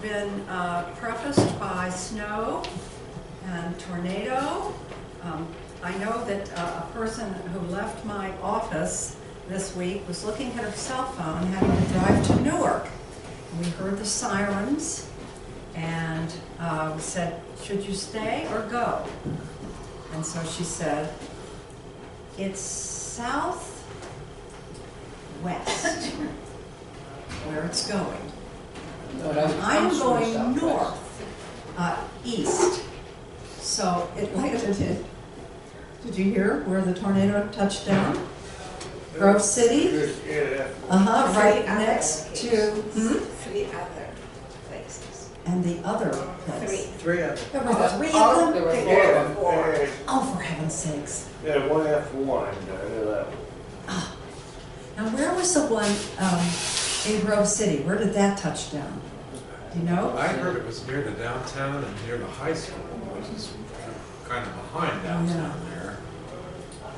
been prefaced by snow and tornado. I know that a person who left my office this week was looking at her cell phone, having to drive to Newark. We heard the sirens and we said, should you stay or go? And so she said, it's southwest where it's going. I'm going north, east. So it landed. Did you hear where the tornado touched down? Grove City? Right next to... Three other places. And the other place? Three of them. There were three of them? There were four. Oh, for heaven's sakes. Yeah, one after one. I know that. Oh. Now, where was the one in Grove City? Where did that touch down? Do you know? I heard it was near the downtown and near the high school, which is kind of behind downtown there,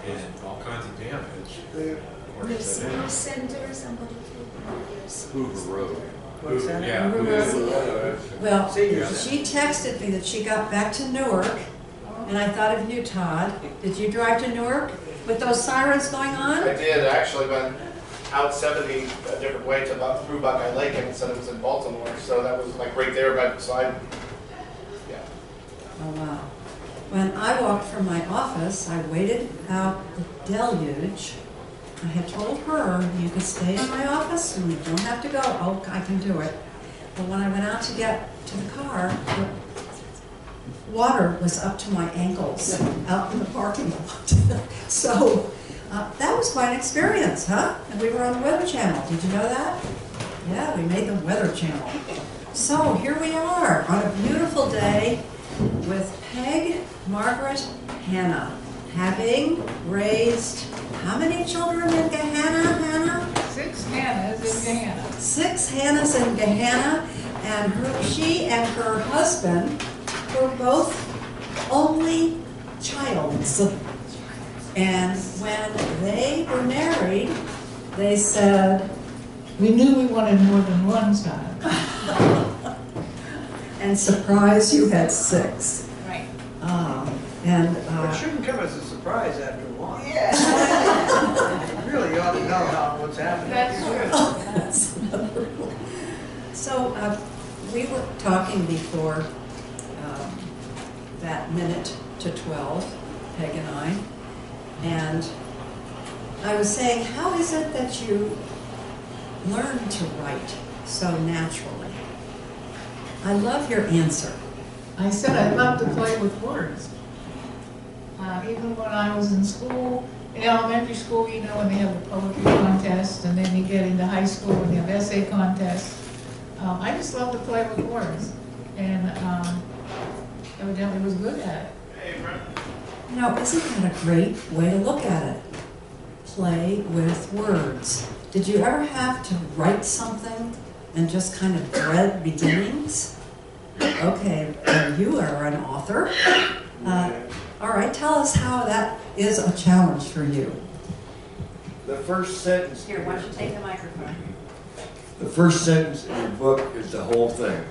and all kinds of damage. The senior center, somebody told me. Hoover Road. What's that? Yeah. Well, Senior she texted me that she got back to Newark, and I thought of you, Todd. Did you drive to Newark with those sirens going on? I did. I actually went out 70 a different way to through Buckeye Lake and said it was in Baltimore. So that was like right there by the side. Yeah. Oh, wow. When I walked from my office, I waited out the deluge. I had told her, you could stay in my office and you don't have to go. Oh, I can do it. But when I went out to get to the car, the water was up to my ankles out in the parking lot. So that was quite an experience, huh? And we were on the Weather Channel. Did you know that? Yeah, we made the Weather Channel. So here we are on a beautiful day with Peg, Margaret, Hanna, having raised how many children in Gahanna, Hanna? 6 Hannas in Gahanna. 6 Hannas in Gahanna, and she and her husband were both only childs. And when they were married, they said, we knew we wanted more than one child. and surprise, you had 6. Right. It shouldn't come as a surprise after a while. Yeah. Really, you ought to know what's happening. That's true. That's another one. So we were talking before that minute to 12, Peg and I, and I was saying, how is it that you learn to write so naturally? I love your answer. I said I love to play with words. Even when I was in school, in elementary school, you know, when they have the poetry contest, and then you get into high school and they have essay contests. I just love to play with words, and evidently was good at it. Hey, Brent. You know, isn't that a great way to look at it? Play with words. Did you ever have to write something and just kind of dread beginnings? Okay, you are an author. All right, tell us how that is a challenge for you. The first sentence. Here, why don't you take the microphone? The first sentence in your book is the whole thing.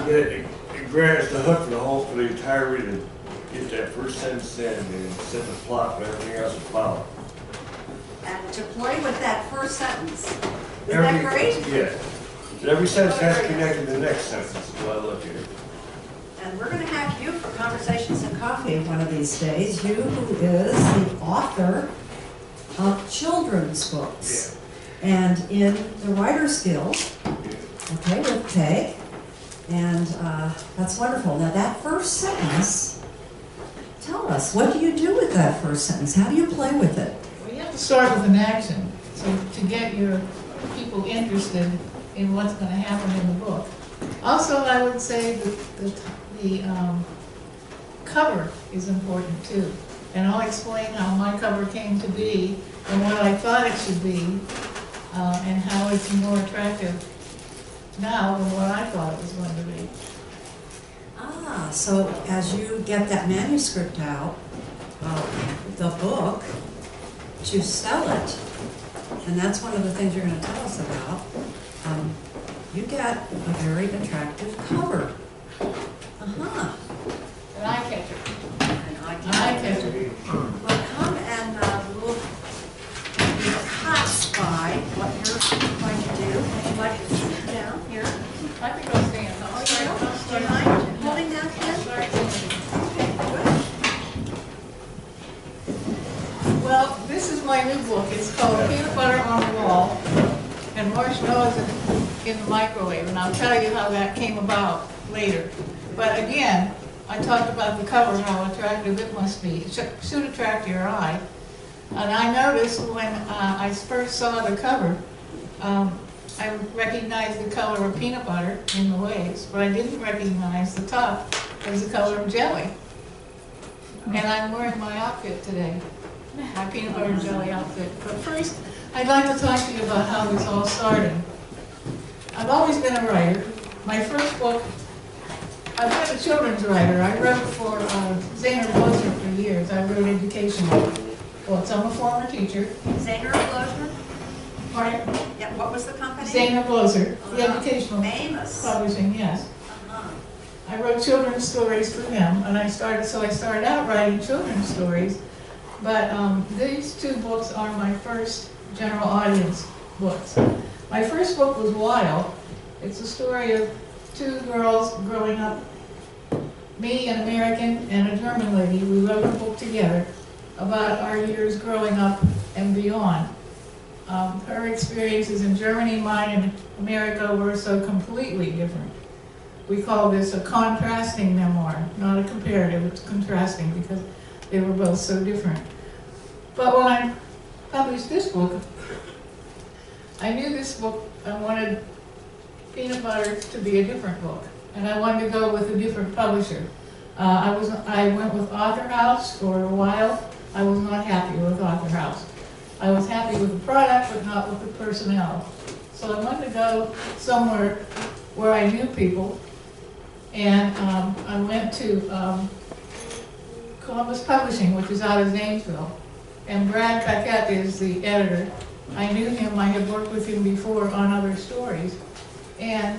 It grabs the hook for the entire reading. Get that first sentence in and set the plot, but everything else will follow. And to play with that first sentence. Is that great? Yeah. But every sentence has to connect to the next sentence, is what I look at it. And we're going to have you for Conversations and Coffee one of these days. You who is the author of children's books. Yeah. And in the Writer's Guild, okay, with Peg. And that's wonderful. Now that first sentence, tell us, what do you do with that first sentence? How do you play with it? Well, you have to start with an action, so to get your people interested in what's going to happen in the book. Also, I would say that the cover is important too. And I'll explain how my cover came to be and what I thought it should be, and how it's more attractive now than what I thought it was going to be. Ah, so as you get that manuscript out, the book, to sell it, and that's one of the things you're going to tell us about, you get a very attractive cover. Uh-huh. An eye catcher. An eye Eye catcher. Well, come and we'll be hot by what you're going to do. Would you like to sit down here? I think I'll stand. Oh, you know, do you mind holding that pen? Well, this is my new book. It's called Peanut Butter on the Wall and Marshmallows in the Microwave. And I'll tell you how that came about later. But again, I talked about the cover, how attractive it must be. It should attract your eye. And I noticed when I first saw the cover, I recognized the color of peanut butter in the waves, but I didn't recognize the top as the color of jelly. And I'm wearing my outfit today, my peanut butter and jelly outfit. But first, I'd like to talk to you about how this all started. I've always been a writer. My first book, I've been a children's writer. I wrote for Zaner Bloser for years. I wrote educational books. I'm a former teacher. Zaner Bloser? Pardon? Yeah, what was the company? Zaner Bloser, the educational Famous. publishing, yes. Uh-huh. I wrote children's stories for him, and I started out writing children's stories. But these two books are my first general audience books. My first book was Wild. It's a story of two girls growing up, me, an American, and a German lady. We wrote a book together about our years growing up and beyond. Her experiences in Germany, mine in America, were so completely different. We call this a contrasting memoir, not a comparative, it's contrasting because they were both so different. But when I published this book, I knew this book, I wanted Peanut Butter to be a different book, and I wanted to go with a different publisher. I went with Author House for a while. I was not happy with Author House. I was happy with the product, but not with the personnel. So I wanted to go somewhere where I knew people, and I went to Columbus Publishing, which is out of Zanesville, and Brad Paquette is the editor. I knew him, I had worked with him before on other stories, and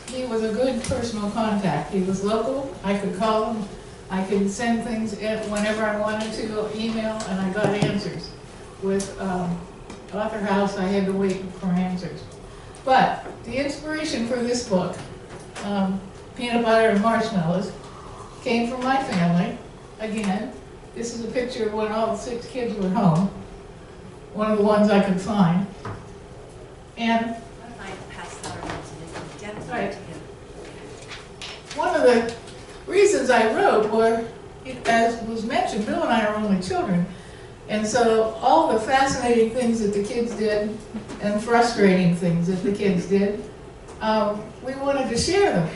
he was a good personal contact. He was local, I could call him, I could send things whenever I wanted to, email, and I got answers. With Author House, I had to wait for answers. But the inspiration for this book, Peanut Butter and Marshmallows, came from my family. Again, this is a picture of when all 6 kids were home. One of the ones I could find. And I might pass that around so they can get Right. it to him. one of the reasons I wrote were, as was mentioned, Bill and I are only children. And so all the fascinating things that the kids did and frustrating things that the kids did, we wanted to share them.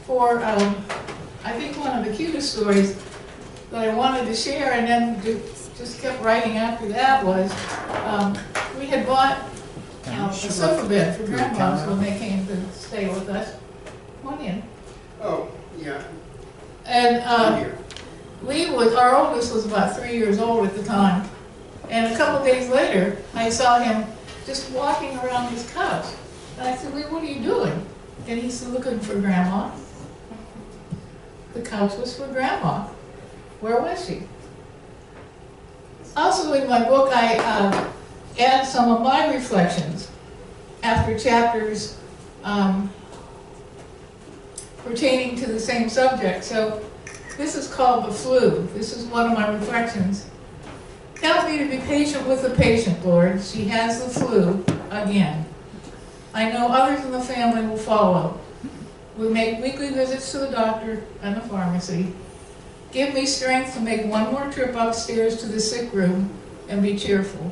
For, I think one of the cutest stories that I wanted to share and then just kept writing after that was, we had bought a sofa bed for grandmas when they came to stay with us. Come on in. Oh, yeah. And Here. Lee was, our oldest was about 3 years old at the time. And a couple days later, I saw him just walking around his couch. And I said, Lee, what are you doing? And he said, looking for Grandma. The couch was for Grandma. Where was she? Also in my book, I add some of my reflections after chapters pertaining to the same subject. So this is called The Flu. This is one of my reflections. Help me to be patient with the patient, Lord. She has the flu again. I know others in the family will follow. We make weekly visits to the doctor and the pharmacy. Give me strength to make one more trip upstairs to the sick room and be cheerful.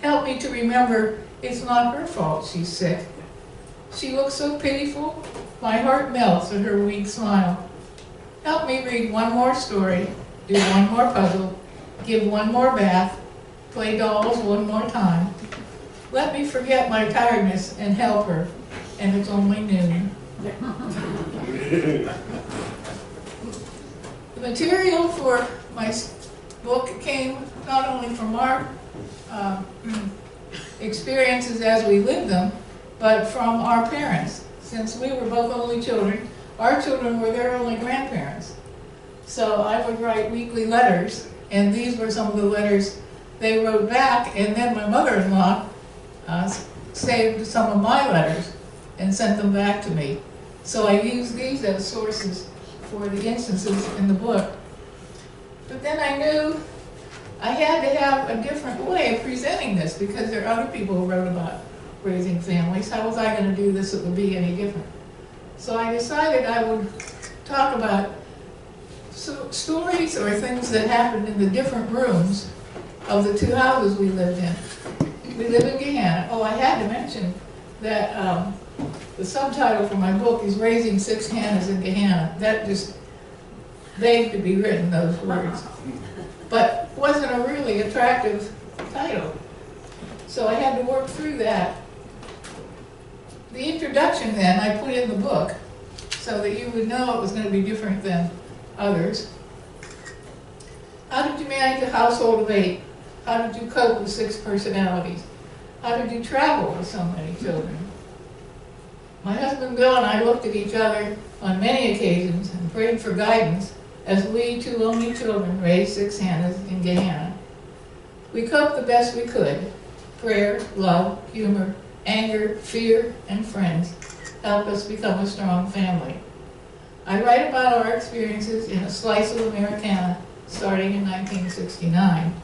Help me to remember it's not her fault she's sick. She looks so pitiful, my heart melts at her weak smile. Help me read one more story, do one more puzzle, give one more bath, play dolls one more time. Let me forget my tiredness and help her, and it's only noon. The material for my book came not only from our experiences as we lived them, but from our parents. Since we were both only children, our children were their only grandparents. So I would write weekly letters, and these were some of the letters they wrote back, and then my mother-in-law saved some of my letters and sent them back to me. So I used these as sources for the instances in the book. But then I knew I had to have a different way of presenting this because there are other people who wrote about raising families. How was I going to do this that would be any different? So I decided I would talk about stories or things that happened in the different rooms of the two houses we lived in. We live in Gahanna. Oh, I had to mention that the subtitle for my book is Raising 6 Hannas in Gahanna. That just begged to be written, those words. But wasn't a really attractive title. So I had to work through that. The introduction then I put in the book so that you would know it was going to be different than others. How did you manage a household of 8? How did you cope with 6 personalities? How did you travel with so many children? My husband Bill and I looked at each other on many occasions and prayed for guidance as we, 2 only children, raised 6 Hannas in Gahanna. We coped the best we could. Prayer, love, humor, anger, fear, and friends helped us become a strong family. I write about our experiences in A Slice of Americana, starting in 1969.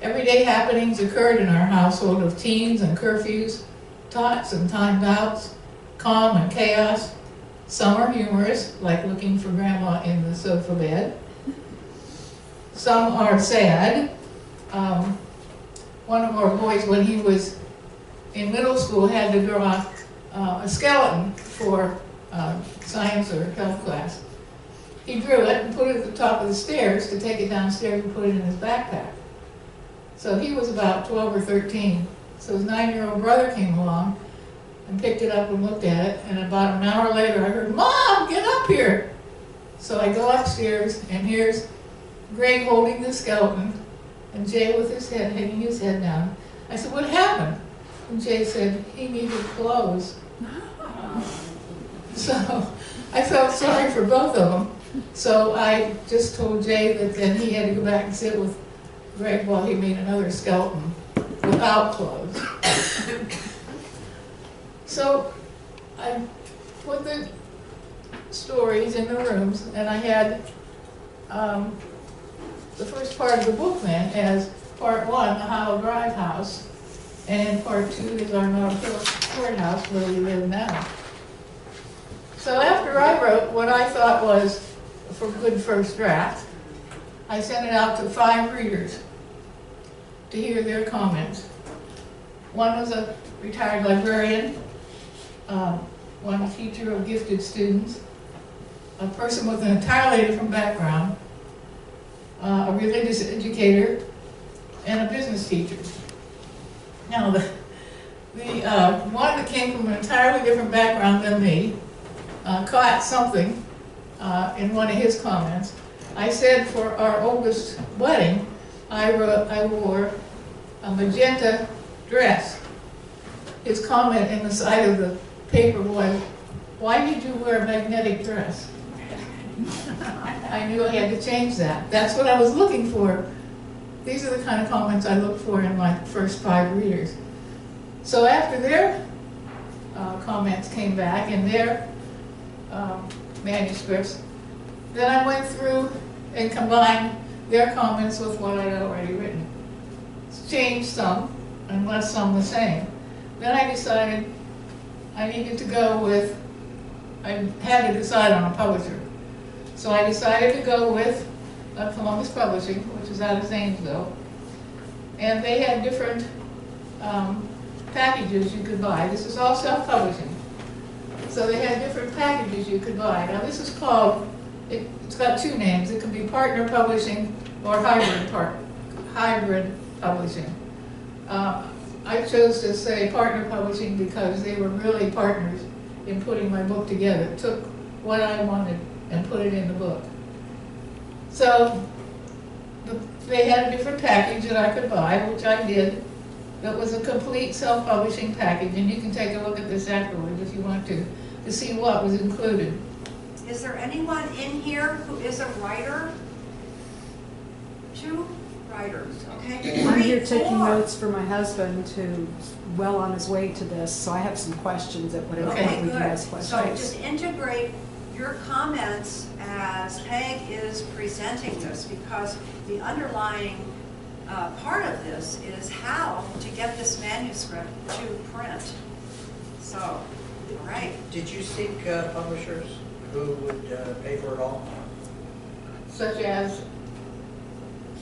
Everyday happenings occurred in our household of teens and curfews, tots and timed outs, calm and chaos. Some are humorous, like looking for grandma in the sofa bed. Some are sad. One of our boys, when he was in middle school, had to draw a skeleton for science or health class. He drew it and put it at the top of the stairs to take it downstairs and put it in his backpack. So he was about 12 or 13. So his 9-year-old brother came along and picked it up and looked at it, and about an hour later I heard, "Mom, get up here!" So I go upstairs, and here's Greg holding the skeleton, and Jay with his head, hanging his head down. I said, "What happened?" And Jay said, "He needed clothes." So I felt sorry for both of them. So I just told Jay that then he had to go back and sit with Greg while he made another skeleton without clothes. So I put the stories in the rooms, and I had the first part of the book then as part 1, the Hollow Drive house, and in part 2 is our North Hill courthouse where we live now. So after I wrote what I thought was a good first draft, I sent it out to 5 readers to hear their comments. One was a retired librarian, one a teacher of gifted students, a person with an entirely different background, a religious educator, and a business teacher. Now, the one that came from an entirely different background than me caught something in one of his comments. I said for our oldest wedding, I wore a magenta dress. His comment in the side of the paper was, "Why did you wear a magnetic dress?" I knew I had to change that. That's what I was looking for. These are the kind of comments I look for in my first 5 readers. So after their comments came back in their manuscripts, then I went through and combined their comments with what I'd already written. Changed some and left some the same. Then I decided I needed to go with, I had to decide on a publisher. So I decided to go with Columbus Publishing, which is out of Zanesville. And they had different packages you could buy. This is all self-publishing. So they had different packages you could buy. Now this is called, it's got 2 names. It could be partner publishing or hybrid publishing. I chose to say partner publishing because they were really partners in putting my book together. Took what I wanted and put it in the book. So they had a different package that I could buy, which I did. that was a complete self-publishing package, and you can take a look at this afterwards if you want to see what was included. Is there anyone in here who is a writer? 2 writers, okay? I'm here 3, taking 4. notes for my husband who's well on his way to this, so I have some questions at whatever Okay, point we can good. ask So questions. just integrate your comments as Peg is presenting this, because the underlying part of this is how to get this manuscript to print. So, all right. Did you seek publishers who would pay for it all? Such as,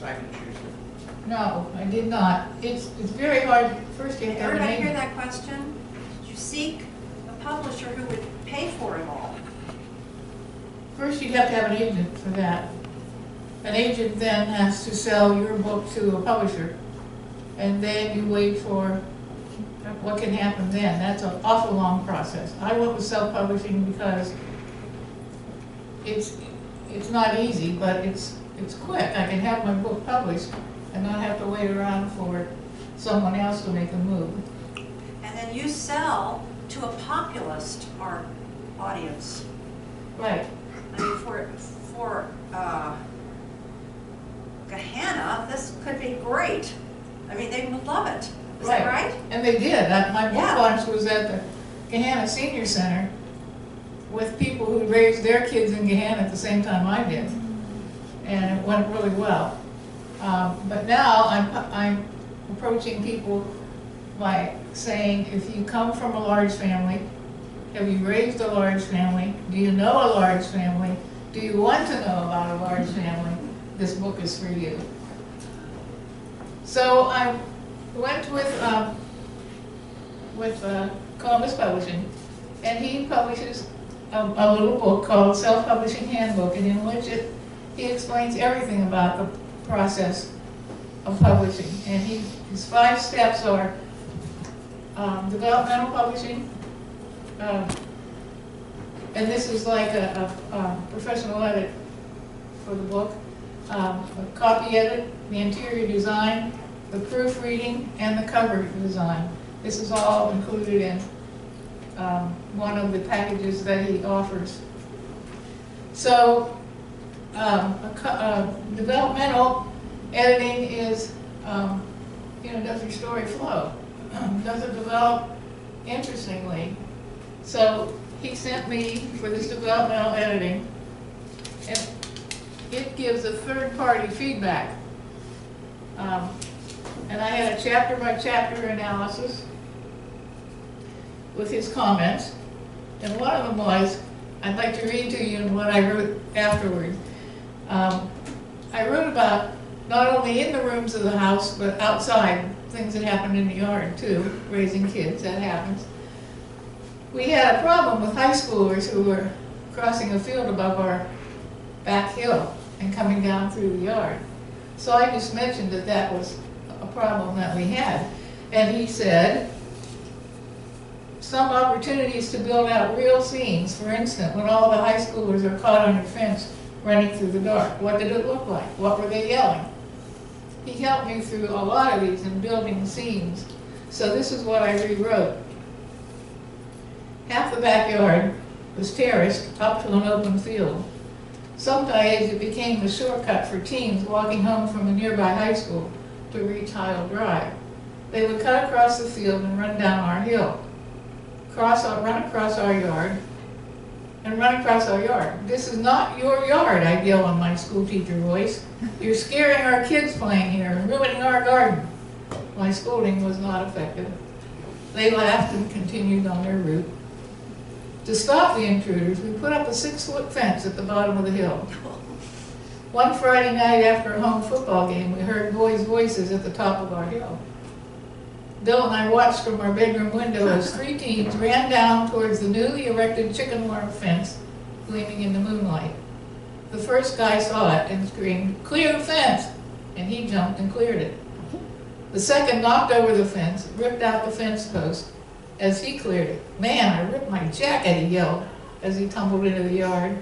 Simon Schuster. no, I did not. It's very hard. First you have to have an Everybody hear agent. that question? Did you seek a publisher who would pay for it all? First you'd have to have an agent for that. An agent then has to sell your book to a publisher, and then you wait for what can happen then. That's an awful long process. I went with self-publishing because it's not easy, but it's quick. I can have my book published and not have to wait around for someone else to make a move. And then you sell to a populist art audience. Right. I mean, for Gahanna, this could be great. I mean, they would love it. Is that right? And they did. My book Yeah. launch was at the Gahanna Senior Center with people who raised their kids in Gahanna at the same time I did. And it went really well. But now I'm approaching people by saying, if you come from a large family, have you raised a large family? Do you know a large family? Do you want to know about a large family? This book is for you. So I went with Columbus Publishing, and he publishes a little book called Self-Publishing Handbook, and in which he explains everything about the process of publishing. And his 5 steps are developmental publishing, and this is like a professional edit for the book, a copy edit, the interior design, the proofreading, and the cover design. This is all included in one of the packages that he offers. So developmental editing is, does your story flow? Does it develop interestingly? So he sent me for this developmental editing, and it gives a third-party feedback. And I had a chapter-by-chapter analysis with his comments, and one of them was, I'd like to read to you what I wrote afterward. I wrote about not only in the rooms of the house, but outside, things that happened in the yard too, raising kids, that happens. We had a problem with high schoolers who were crossing a field above our back hill and coming down through the yard. So I just mentioned that that was a problem that we had. And he said, some opportunities to build out real scenes, for instance, when all the high schoolers are caught on a fence running through the dark. What did it look like? What were they yelling? He helped me through a lot of these in building scenes. So this is what I rewrote. Half the backyard was terraced up to an open field. Some days it became a shortcut for teens walking home from a nearby high school to reach Heil Drive. They would cut across the field and run down our hill, run across our yard, and run across our yard. This is not your yard, I'd yell in my school teacher voice. You're scaring our kids playing here and ruining our garden. My scolding was not effective. They laughed and continued on their route. To stop the intruders, we put up a 6-foot fence at the bottom of the hill. One Friday night after a home football game, we heard boys' voices at the top of our hill. Bill and I watched from our bedroom window as 3 teens ran down towards the newly erected chicken wire fence gleaming in the moonlight. The first guy saw it and screamed, "Clear the fence!" And he jumped and cleared it. The second knocked over the fence, ripped out the fence post as he cleared it. "Man, I ripped my jacket," he yelled as he tumbled into the yard.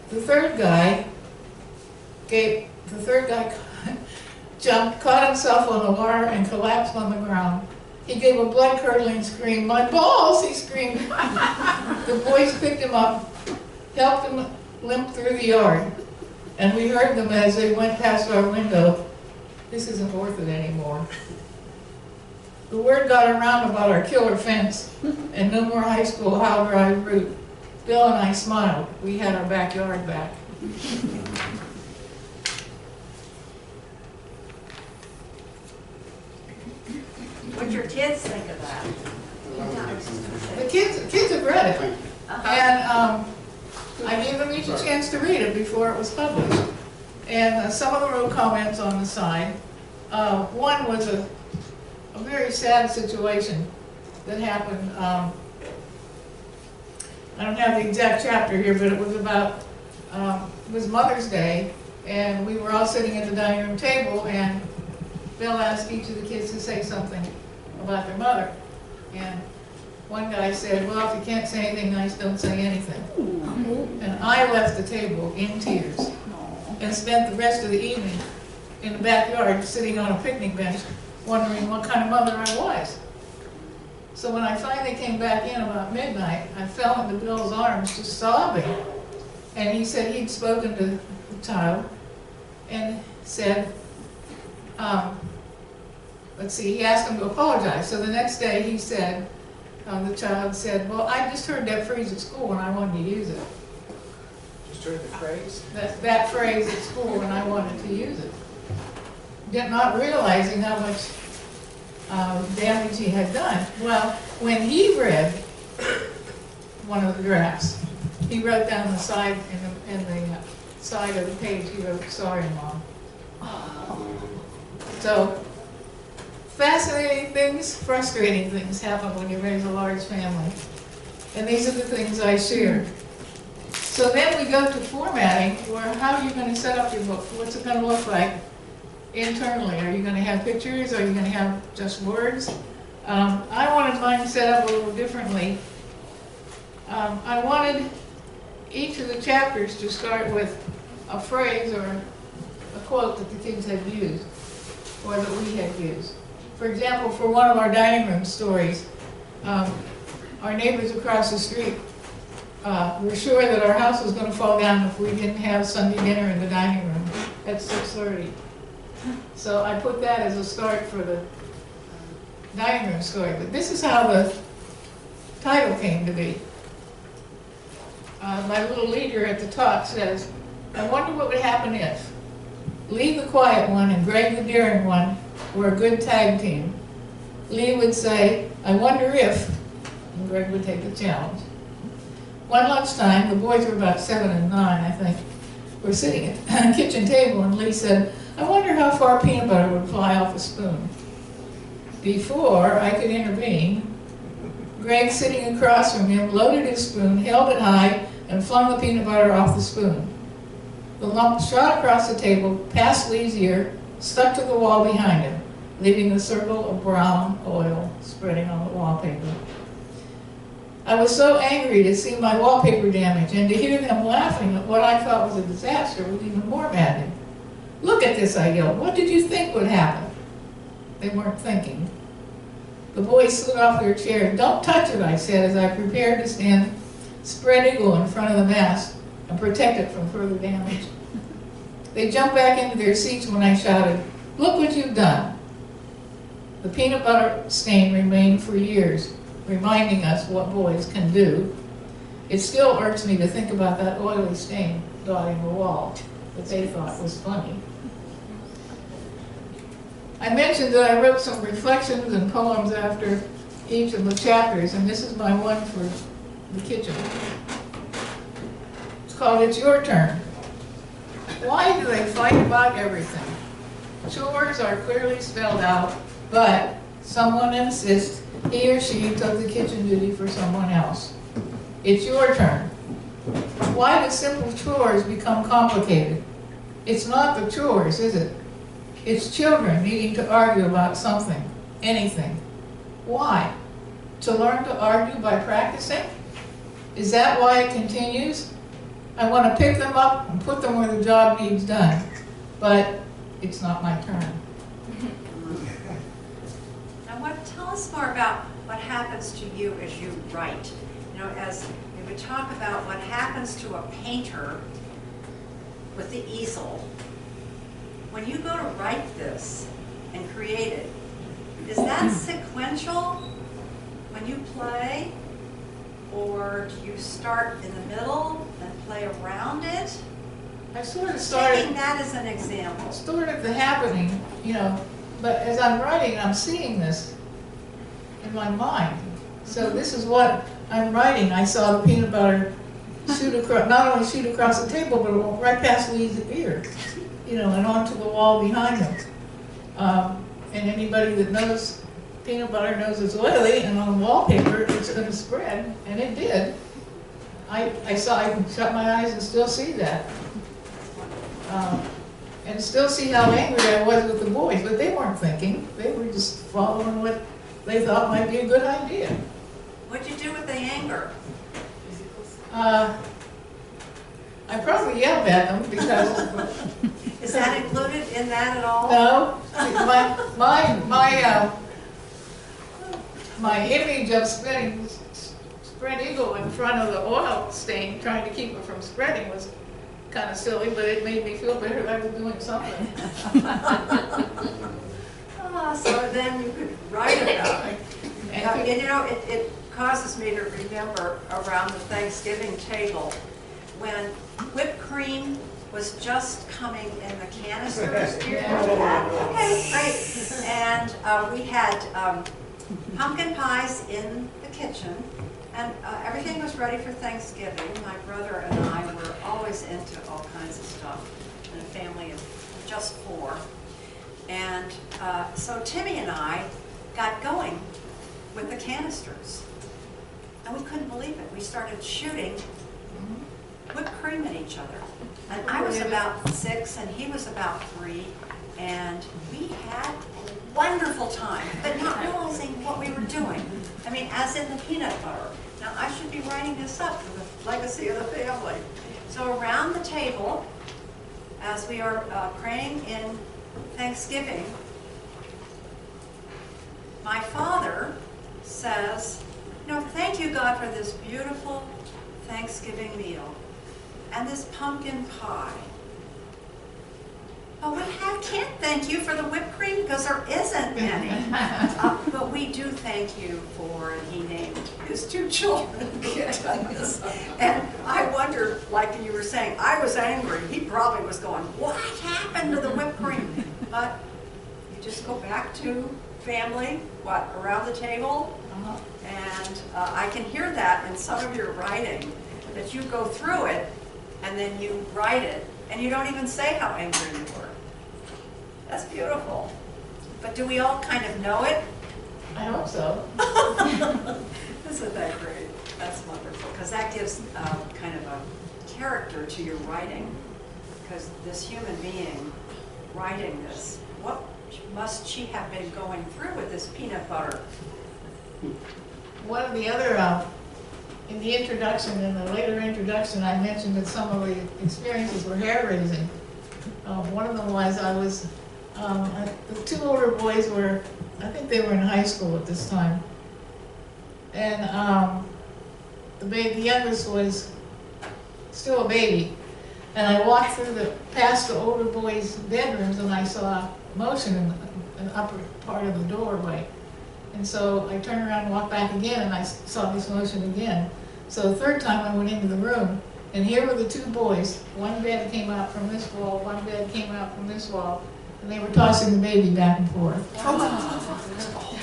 The third guy jumped, caught himself on the wire, and collapsed on the ground. He gave a blood-curdling scream. "My balls!" he screamed. The boys picked him up, helped him limp through the yard, and we heard them as they went past our window. "This isn't worth it anymore." The word got around about our killer fence, and no more high school How Drive route. Bill and I smiled. We had our backyard back. What'd your kids think of that? The kids have read it, and I gave them each a chance to read it before it was published. And some of them wrote comments on the side. One was a very sad situation that happened. I don't have the exact chapter here, but it was about, it was Mother's Day, and we were all sitting at the dining room table, and Bill asked each of the kids to say something about their mother. And one guy said, "Well, if you can't say anything nice, don't say anything." And I left the table in tears and spent the rest of the evening in the backyard sitting on a picnic bench wondering what kind of mother I was. So when I finally came back in about midnight, I fell into Bill's arms just sobbing. And he said he'd spoken to the child and said, let's see, he asked him to apologize. So the next day he said, the child said, "Well, I just heard that phrase at school and I wanted to use it." Just heard the phrase? That phrase at school and I wanted to use it. Not realizing how much damage he had done. Well, when he read one of the drafts, he wrote down the side, in the side of the page, he wrote, "Sorry, Mom." So, fascinating things, frustrating things happen when you raise a large family. And these are the things I shared. So then we go to formatting, where how are you going to set up your book? What's it going to look like internally? Are you going to have pictures? Are you going to have just words? I wanted mine set up a little differently. I wanted each of the chapters to start with a phrase or a quote that the kids had used, or that we had used. For example, for one of our dining room stories, our neighbors across the street were sure that our house was going to fall down if we didn't have Sunday dinner in the dining room at 6:30. So I put that as a start for the dining room story. But this is how the title came to be. My little leader at the top says, "I wonder what would happen if Lee the quiet one and Greg the daring one were a good tag team." Lee would say, "I wonder if," and Greg would take the challenge. One lunchtime, the boys were about 7 and 9, I think, were sitting at the kitchen table, and Lee said, "I wonder how far peanut butter would fly off a spoon." Before I could intervene, Greg, sitting across from him, loaded his spoon, held it high, and flung the peanut butter off the spoon. The lump shot across the table, past Lee's ear, stuck to the wall behind him, leaving a circle of brown oil spreading on the wallpaper. I was so angry to see my wallpaper damage, and to hear them laughing at what I thought was a disaster was even more maddening. "Look at this," I yelled. "What did you think would happen?" They weren't thinking. The boys slid off their chairs. "Don't touch it," I said, as I prepared to stand spread eagle in front of the mast and protect it from further damage. They jumped back into their seats when I shouted, "Look what you've done." The peanut butter stain remained for years, reminding us what boys can do. It still irks me to think about that oily stain dotting the wall that they thought was funny. I mentioned that I wrote some reflections and poems after each of the chapters, and this is my one for the kitchen. It's called "It's Your Turn." Why do they fight about everything? Chores are clearly spelled out, but someone insists he or she took the kitchen duty for someone else. It's your turn. Why do simple chores become complicated? It's not the chores, is it? It's children needing to argue about something, anything. Why? To learn to argue by practicing? Is that why it continues? I want to pick them up and put them where the job needs done, but it's not my turn. us more about what happens to you as you write. You know, as we would talk about what happens to a painter with the easel. When you go to write this and create it, is that sequential when you play? Or do you start in the middle and play around it? I sort of started. Taking that as an example. Sort of the happening, you know, but as I'm writing, I'm seeing this in my mind. So this is what I'm writing. I saw the peanut butter shoot across, not only shoot across the table, but right past Lee's ear, you know, and onto the wall behind him. And anybody that knows peanut butter knows it's oily, and on the wallpaper it's going to spread, and it did. I can shut my eyes and still see that. And still see how angry I was with the boys, but they weren't thinking. They were just following what they thought might be a good idea. What'd you do with the anger? I probably yelled at them because Is that included in that at all? no, my image of spread eagle in front of the oil stain, trying to keep it from spreading, was kind of silly, but it made me feel better that I was doing something. So then you could write about it. And you know, it causes me to remember around the Thanksgiving table when whipped cream was just coming in the canisters. Do you remember that? Okay, great. And we had pumpkin pies in the kitchen, and everything was ready for Thanksgiving. My brother and I were always into all kinds of stuff in a family of just 4. And so Timmy and I got going with the canisters. And we couldn't believe it. We started shooting whipped cream at each other. And I was about 6 and he was about 3. And we had a wonderful time, but not realizing what we were doing. I mean, as in the peanut butter. Now, I should be writing this up for the legacy of the family. So around the table, as we are praying in Thanksgiving, my father says, you know, thank you, God, for this beautiful Thanksgiving meal and this pumpkin pie. But we can't thank you for the whipped cream because there isn't any. But we do thank you for, and he named his 2 children. And I wonder, like you were saying, I was angry. He probably was going, what happened to the whipped cream? But you just go back to family, around the table? And I can hear that in some of your writing, that you go through it and then you write it and you don't even say how angry you were. That's beautiful. But do we all kind of know it? I hope so. Isn't that great? That's wonderful, because that gives kind of a character to your writing. Because this human being writing this, what must she have been going through with this peanut butter? One of the other, in the introduction, in the later introduction, I mentioned that some of the experiences were hair-raising. One of them was the 2 older boys were, I think they were in high school at this time. And the youngest was still a baby. And I walked past the older boys' bedrooms and I saw motion in the upper part of the doorway. And so I turned around and walked back again and I saw this motion again. So the 3rd time I went into the room and here were the 2 boys. One bed came out from this wall, one bed came out from this wall, and they were tossing the baby back and forth.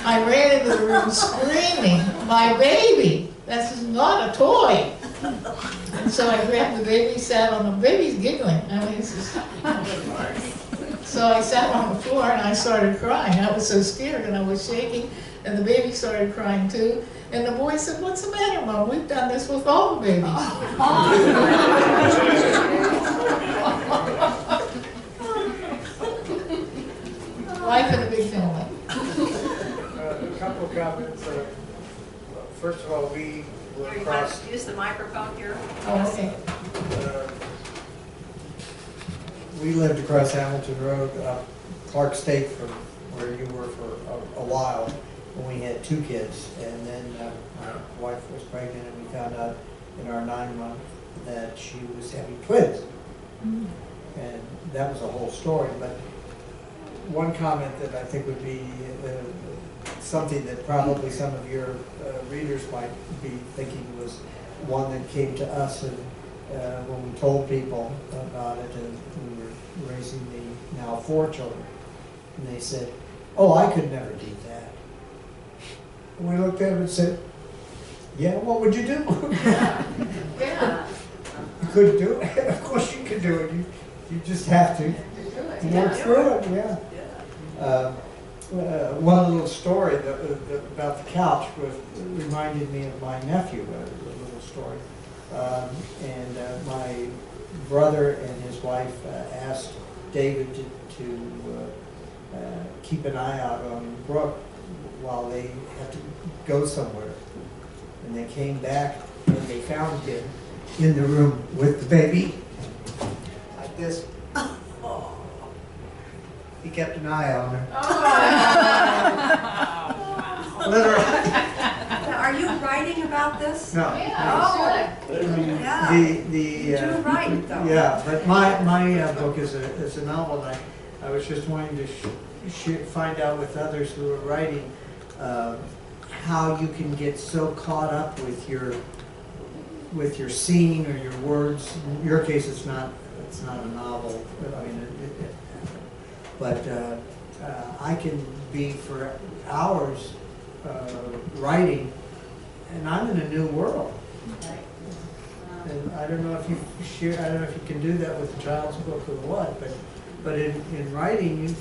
I ran into the room screaming, my baby, this is not a toy. And so I grabbed the baby, sat on the baby's giggling. I mean, so I sat on the floor and I started crying. I was so scared and I was shaking, and the baby started crying too. And the boy said, what's the matter, Mom? We've done this with all the babies. Life in a big family. A couple of comments. First of all, we were You want across. to use the microphone here? Oh, okay. We lived across Hamilton Road, Clark State, from where you were for a while. when we had 2 kids. And then my wife was pregnant, and we found out in our 9-month that she was having twins. And that was a whole story. But one comment that I think would be something that probably some of your readers might be thinking was one that came to us when we told people about it, and we were raising the now 4 children. And they said, "Oh, I could never do that." And we looked at them and said, "Yeah, what would you do?" Yeah. You couldn't do it. Of course you could do it. You just have to work through it. Yeah. One little story about the couch reminded me of my nephew. A little story. My brother and his wife asked David to keep an eye out on Brooke while they had to go somewhere. And they came back and they found him in the room with the baby, like this. Oh. He kept an eye on her. Oh. Literally. Now, are you writing about this? No. Yeah, Oh, Yeah. you do write, though. Yeah, but my book is a novel, and I was just wanting to find out with others who are writing how you can get so caught up with your scene or your words. In your case, it's not a novel. I mean, but I can be for hours writing, and I'm in a new world. And I don't know if I don't know if you can do that with a child's book or what, but in writing,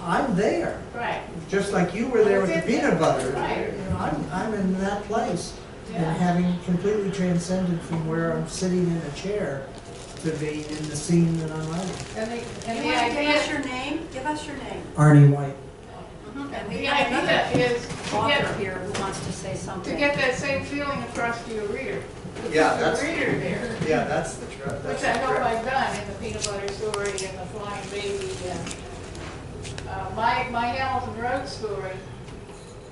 I'm there. right. Just like you were there with the peanut butter. Right. You know, I'm in that place, and Yeah. having completely transcended from where I'm sitting in a chair to being in the scene that I'm writing. And the You want to give us idea, your name? Give us your name. Arnie White. And we the have idea another is to author get, here who wants to say to something. get that same feeling across to your reader. To Yeah, put that's- the reader there. Yeah, that's the truth. Which I hope I've done in the peanut butter story and the flying baby and my Hamilton Road story.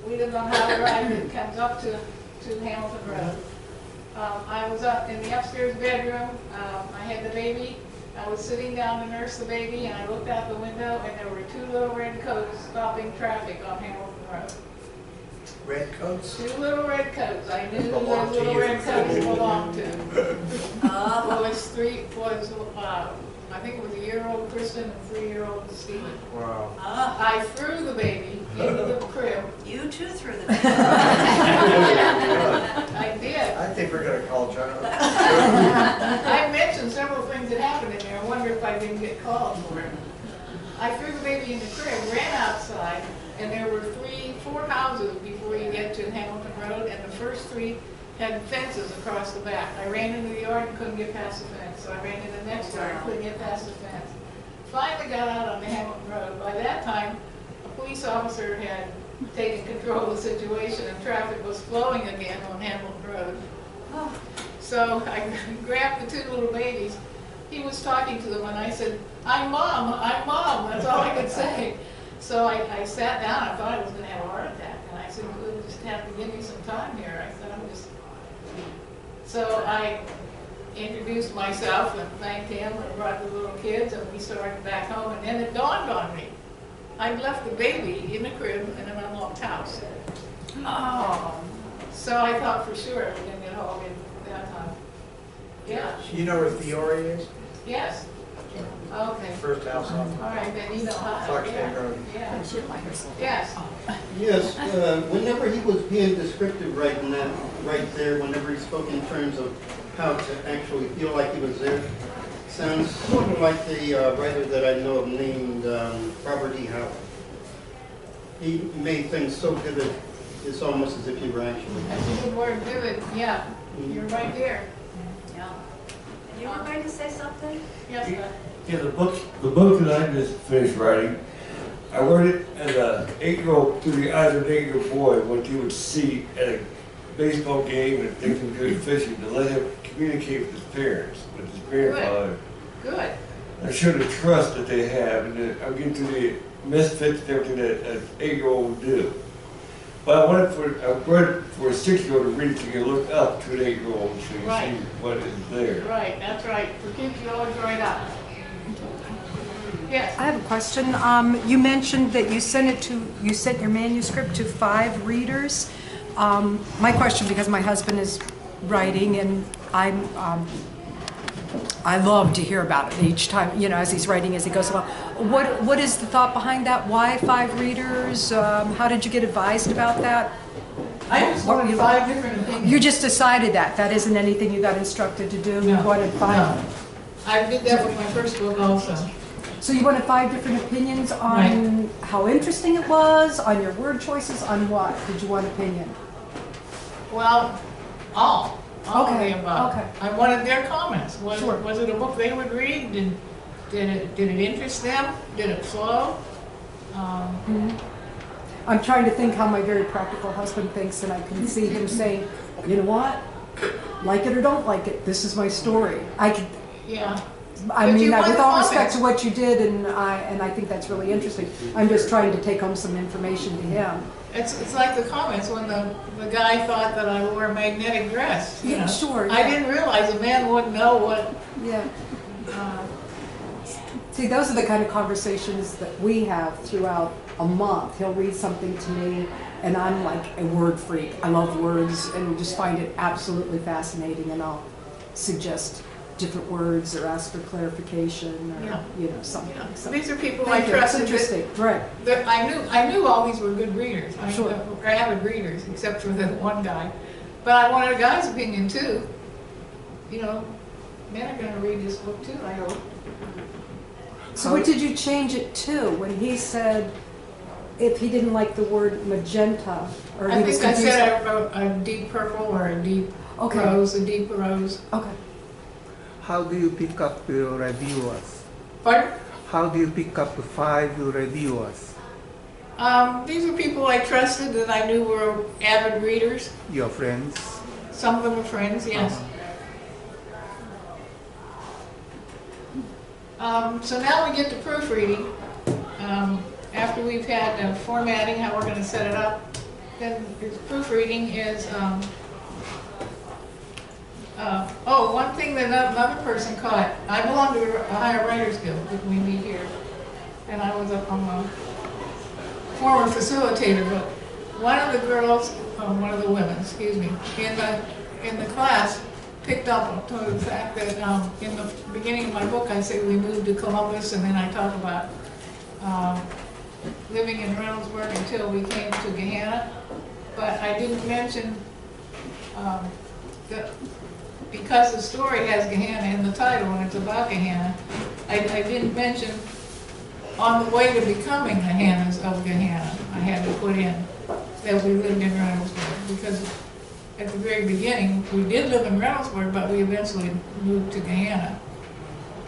We live on Howard Drive, it comes up to Hamilton Road. I was up in the upstairs bedroom, I had the baby, I was sitting down to nurse the baby, and I looked out the window and there were 2 little red coats stopping traffic on Hamilton Road. Red coats. 2 little red coats, I knew who those Belonged to little you. red coats belonged to. Uh, I think it was a 1-year-old Kristen and 3-year-old Stephen. Wow. I threw the baby into the crib. You too threw the I did. I think we're gonna call John. I mentioned several things that happened in there. I wonder if I didn't get called for it. I threw the baby in the crib, ran outside, and there were 4 houses before you get to Hamilton Road, and the first 3 had fences across the back. I ran into the yard and couldn't get past the fence, so I ran into the next yard and couldn't get past the fence. Finally got out on the Hamilton Road. By that time, a police officer had taken control of the situation and traffic was flowing again on Hamilton Road. So I grabbed the 2 little babies. He was talking to them and I said, I'm mom, that's all I could say. So I sat down, I thought I was gonna have a heart attack, and I said, you'll just have to give me some time here. I said, So I introduced myself and thanked him and brought the little kids and we started back home, and then it dawned on me. I'd left the baby in the crib in an unlocked house. Oh. So I thought for sure we didn't get home in that time. Yeah, You know where Fiore is? yes. Okay. First house off. All right, then you know how. Clarkston Yeah. Road. Yeah. Yes. Yes, whenever he was being descriptive right there, whenever he spoke in terms of how to actually feel like he was there, sounds sort of like the writer that I know of named Robert E. Howard. He made things so vivid, it's almost as if you were actually. That's a good word, vivid. Yeah, you're right there. Yeah. And you were going to say something? Yes, sir. Yeah, the book that I just finished writing, I wrote it as an 8-year-old through the eyes of an 8-year-old boy, what you would see at a baseball game and things and good fishing, to let him communicate with his parents, with his grandfather. Good. I show the trust that they have, and I'm getting to the misfits and everything that an 8-year-old would do. Well, I read for a 6-year-old to read, so you can look up to an 8-year-old, so you Right. see what is there. Right, that's right. For kids, you always write up. Yes. I have a question. You mentioned that you sent your manuscript to 5 readers. My question, because my husband is writing and I love to hear about it each time, as he's writing, as he goes along. What is the thought behind that? Why 5 readers? How did you get advised about that? I just wanted 5 different opinions. You just decided that? That isn't anything you got instructed to do? You No. wanted 5? No. I did that with my first book also. So you wanted 5 different opinions on how interesting it was, on your word choices, on what? Did you want opinion? Well, all of Okay, the above. okay. I wanted their comments. Sure. Was it a book they would read? Did it interest them? Did it flow? I'm trying to think how my very practical husband thinks, and I can see him saying, you know what? Like it or don't like it, this is my story. Yeah. I But mean, you want with all respect comments. to what you did, and I think that's really interesting. I'm just trying to take home some information to him. It's like the comments when the guy thought that I wore a magnetic dress. Yeah, sure, I yeah. didn't realize a man wouldn't know what. Yeah. See, those are the kind of conversations that we have throughout a month. He'll read something to me, and I'm like a word freak. I love words, and just find it absolutely fascinating, and I'll suggest different words or ask for clarification or, Yeah. something. So these are people Thank I you. That's trusted. interesting, right. I knew all these were good readers. Sure. Avid readers, except for the one guy. But I wanted a guy's opinion too. Men are going to read this book too, I hope. So what did you change it to when he said if he didn't like the word magenta? Or I he was think I confused? said I wrote a deep purple or a deep rose, a deep rose. Okay. How do you pick up your reviewers? Pardon? How do you pick up 5 reviewers? These are people I trusted that I knew were avid readers. Your friends? Some of them were friends, yes. So now we get to proofreading. After we've had formatting, how we're going to set it up, then proofreading is, one thing that another person caught. I belong to a Higher Writers Guild that we meet here, and I was a former facilitator, but one of the girls, one of the women, excuse me, in the class picked up on the fact that in the beginning of my book I say we moved to Columbus, and then I talk about living in Reynoldsburg until we came to Gahanna. But I didn't mention that because the story has Gahanna in the title and it's about Gahanna, I didn't mention on the way to becoming the Hannas of Gahanna. I had to put in that we lived in Reynoldsburg because at the very beginning, we did live in Reynoldsburg, but we eventually moved to Gahanna.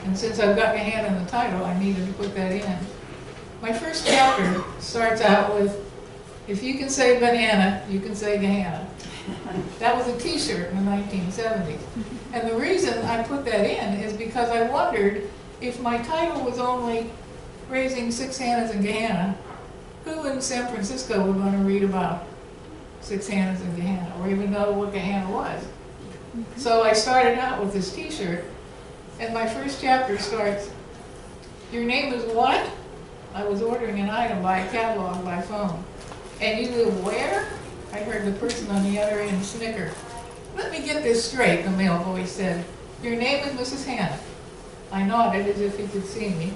And since I've got Gahanna in the title, I needed to put that in. My first chapter starts out with, if you can say banana, you can say Gahanna. That was a t-shirt in the 1970s. And the reason I put that in is because I wondered if my title was only Raising 6 Hannas in Gahanna, who in San Francisco were going to read about 6 Hannas in Gahanna, or even know what Gahanna was. So I started out with this t-shirt, and my first chapter starts, your name is what? I was ordering an item by a catalog by phone. And you live where? I heard the person on the other end snicker. Let me get this straight, the male voice said. Your name is Mrs. Hanna. I nodded as if he could see me.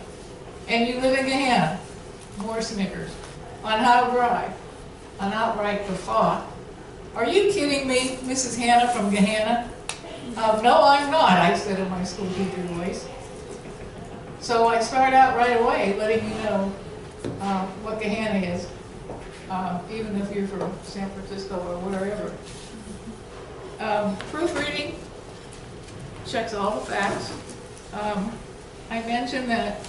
And you live in Gahanna. More snickers. On how to drive. An outright guffaw. Are you kidding me, Mrs. Hanna from Gahanna? No, I'm not, I said in my school teacher voice. So I start out right away letting you know what Gahanna is, even if you're from San Francisco or wherever. Proofreading checks all the facts. I mentioned that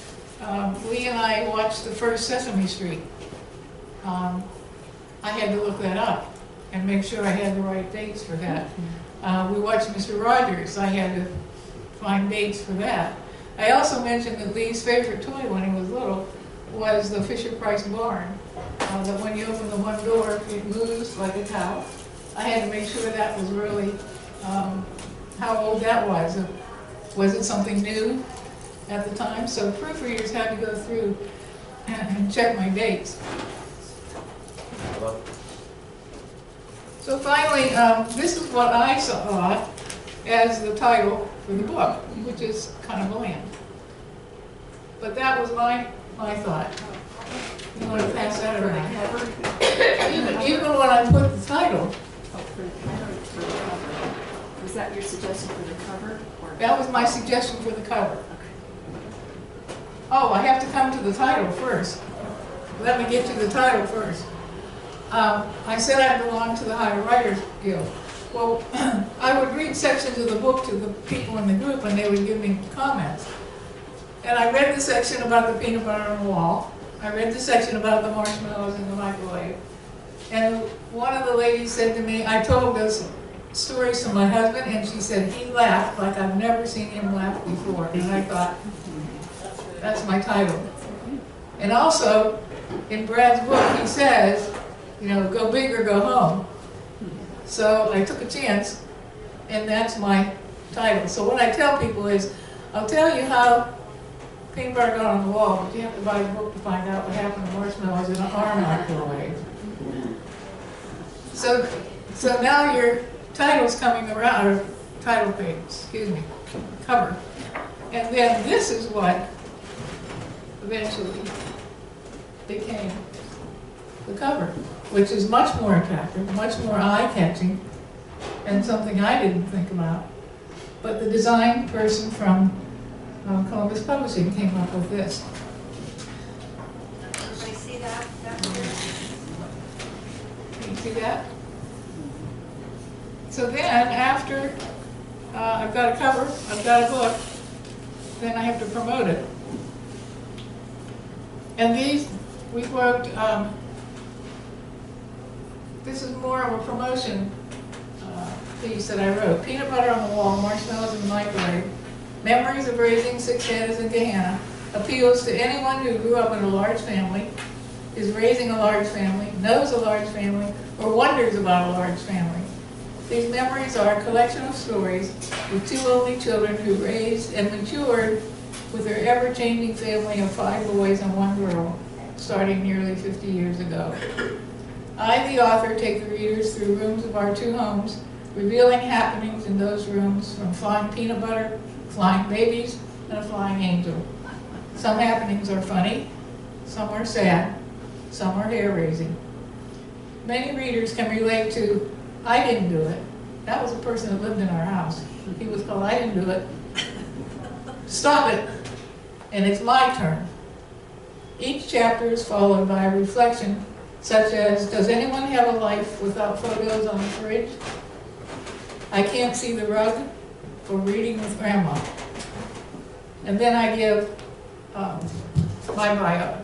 Lee and I watched the first Sesame Street. I had to look that up and make sure I had the right dates for that. We watched Mr. Rogers. I had to find dates for that. I also mentioned that Lee's favorite toy when he was little was the Fisher-Price barn. that when you open the one door, it moves like a cow. I had to make sure that was really, how old that was. Was it something new at the time? So proofreaders had to go through and check my dates. So finally, this is what I saw as the title for the book, which is kind of bland. But that was my thought. You want to pass that around? Even when I put the title. Was that your suggestion for the cover? That was my suggestion for the cover. Oh, I have to come to the title first. Let me get to the title first. I said I belonged to the Higher Writers Guild. Well, I would read sections of the book to the people in the group and they would give me comments. And I read the section about the peanut butter on the wall. I read the section about the marshmallows in the microwave. And one of the ladies said to me, I told those stories to my husband, and she said he laughed like I've never seen him laugh before. And I thought, that's my title. And also, in Brad's book, he says, you know, go big or go home. So I took a chance, and that's my title. So what I tell people is, I'll tell you how peanut butter got on the wall, but you have to buy the book to find out what happened to marshmallows in an arm microwave. So now your title's coming around, or title page, excuse me, cover. And then this is what eventually became the cover, which is much more attractive, much more eye-catching, and something I didn't think about. But the design person from Columbus Publishing came up with this. Everybody see that? Can you see that? So then, after I've got a cover, I've got a book, then I have to promote it. And these, we wrote, this is more of a promotion piece that I wrote. Peanut butter on the wall, marshmallows in the microwave. Memories of raising 6 heads in Gahanna appeals to anyone who grew up in a large family, is raising a large family, knows a large family, or wonders about a large family. These memories are a collection of stories with 2 only children who raised and matured with their ever-changing family of 5 boys and 1 girl, starting nearly 50 years ago. I, the author, take the readers through rooms of our 2 homes, revealing happenings in those rooms, from flying peanut butter, flying babies, and a flying angel. Some happenings are funny, some are sad, some are hair-raising. Many readers can relate to, I didn't do it. That was a person that lived in our house. He was called, I didn't do it. Stop it. And it's my turn. Each chapter is followed by a reflection, such as, does anyone have a life without photos on the fridge? I can't see the rug, or reading with grandma. And then I give my bio.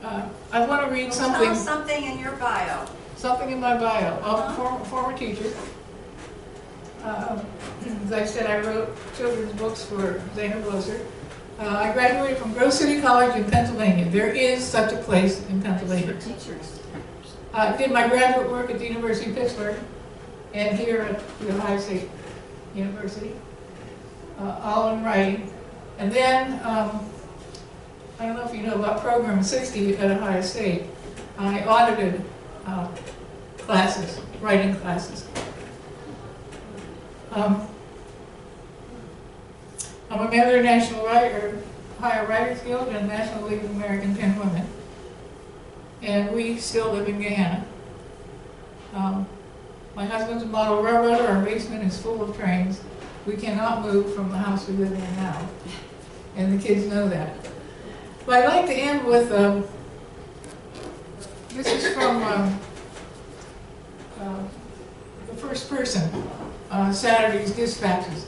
I want to read something. Tell us something in your bio. Something in my bio. I'm a former teacher. As I said, I wrote children's books for Zana Bloser. I graduated from Grove City College in Pennsylvania. There is such a place in Pennsylvania. Teachers. I did my graduate work at the University of Pittsburgh and here at the Ohio State University, all in writing. And then, I don't know if you know about Program 60 at Ohio State. I audited classes, writing classes. I'm a member of National Higher Writers Guild and National League of American Pen Women. And we still live in Gahanna. My husband's a model railroader. Our basement is full of trains. We cannot move from the house we live in now. And the kids know that. But I'd like to end with, this is from the first person, Saturday's Dispatches.